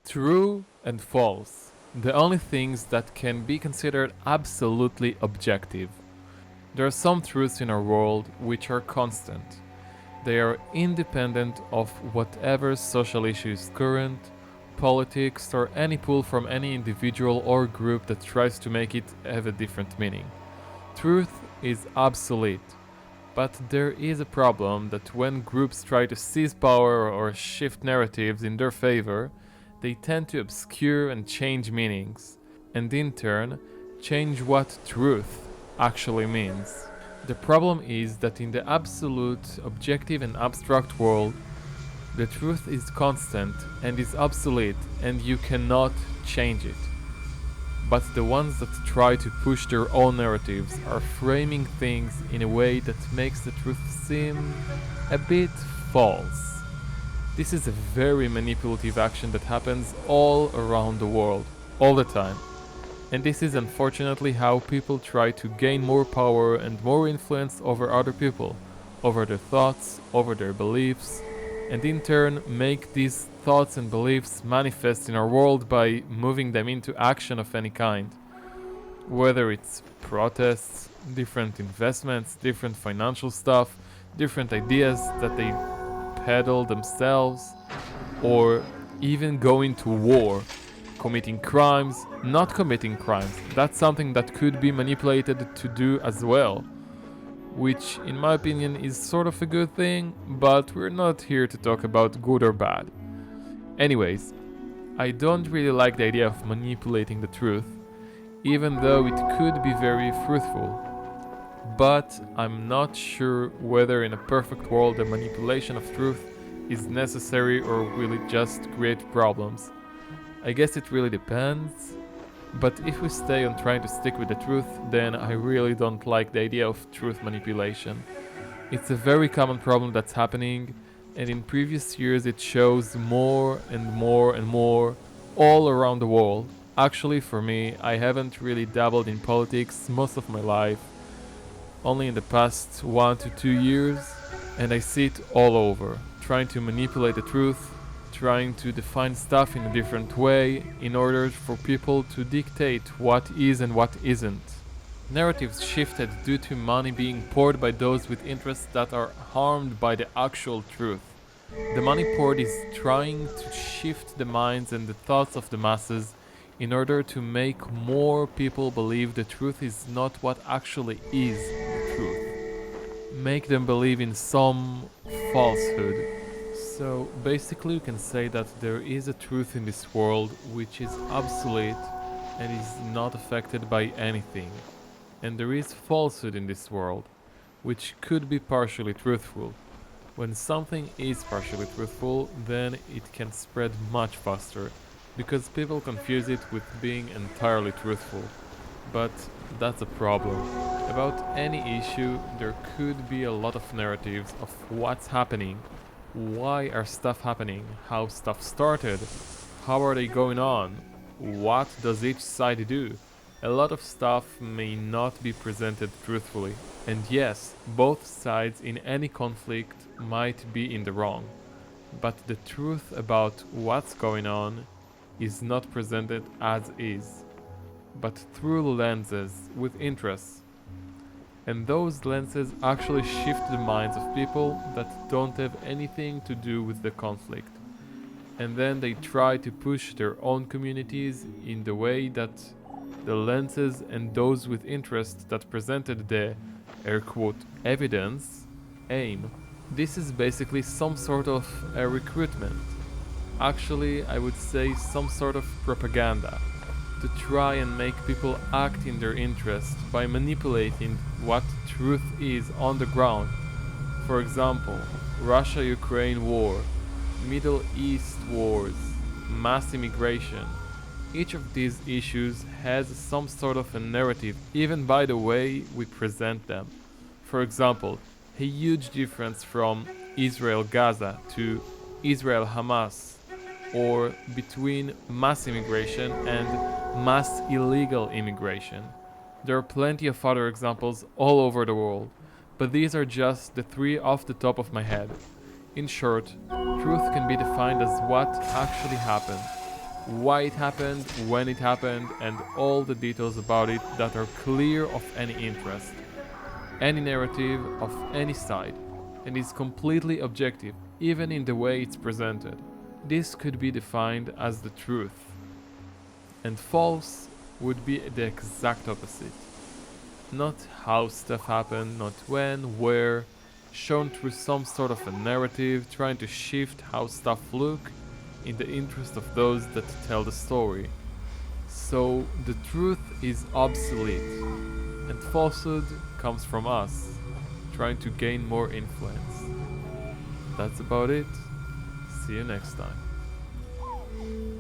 True and false. The only things that can be considered absolutely objective. There are some truths in our world which are constant. They are independent of whatever social issue is current, politics, or any pull from any individual or group that tries to make it have a different meaning. Truth is obsolete, but there is a problem that when groups try to seize power or shift narratives in their favor, they tend to obscure and change meanings, and in turn, change what truth actually means. The problem is that in the absolute, objective, and abstract world, the truth is constant and is obsolete, and you cannot change it. But the ones that try to push their own narratives are framing things in a way that makes the truth seem a bit false. This is a very manipulative action that happens all around the world, all the time. And this is unfortunately how people try to gain more power and more influence over other people, over their thoughts, over their beliefs, and in turn make these thoughts and beliefs manifest in our world by moving them into action of any kind. Whether it's protests, different investments, different financial stuff, different ideas that they peddle themselves, or even going to war, committing crimes, not committing crimes. That's something that could be manipulated to do as well, which in my opinion is sort of a good thing, but we're not here to talk about good or bad. Anyways, I don't really like the idea of manipulating the truth, even though it could be very fruitful. But I'm not sure whether in a perfect world the manipulation of truth is necessary or will it just create problems. I guess it really depends, but if we stay on trying to stick with the truth, then I really don't like the idea of truth manipulation. It's a very common problem that's happening, and in previous years it shows more and more and more all around the world. Actually, for me, I haven't really dabbled in politics most of my life, only in the past 1 to 2 years, and I see it all over, trying to manipulate the truth, trying to define stuff in a different way in order for people to dictate what is and what isn't. Narratives shifted due to money being poured by those with interests that are harmed by the actual truth. The money poured is trying to shift the minds and the thoughts of the masses in order to make more people believe the truth is not what actually is the truth. Make them believe in some falsehood. So basically you can say that there is a truth in this world which is obsolete and is not affected by anything. And there is falsehood in this world, which could be partially truthful. When something is partially truthful, then it can spread much faster, because people confuse it with being entirely truthful. But that's a problem. About any issue, there could be a lot of narratives of what's happening, why are stuff happening, how stuff started, how are they going on, what does each side do. A lot of stuff may not be presented truthfully. And yes, both sides in any conflict might be in the wrong. But the truth about what's going on is not presented as is, but through lenses with interests. And those lenses actually shift the minds of people that don't have anything to do with the conflict. And then they try to push their own communities in the way that the lenses and those with interest that presented the air quote evidence aim. This is basically some sort of a recruitment. Actually, I would say some sort of propaganda to try and make people act in their interest by manipulating what truth is on the ground. For example, Russia-Ukraine war, Middle East wars, mass immigration. Each of these issues has some sort of a narrative, even by the way we present them. For example, a huge difference from Israel-Gaza to Israel-Hamas, or between mass immigration and mass illegal immigration. There are plenty of other examples all over the world, but these are just the 3 off the top of my head. In short, truth can be defined as what actually happened, why it happened, when it happened, and all the details about it that are clear of any interest, any narrative of any side, and is completely objective, even in the way it's presented. This could be defined as the truth. And false would be the exact opposite. Not how stuff happened, not when, where, shown through some sort of a narrative trying to shift how stuff look in the interest of those that tell the story. So the truth is obsolete, and falsehood comes from us, trying to gain more influence. That's about it. See you next time.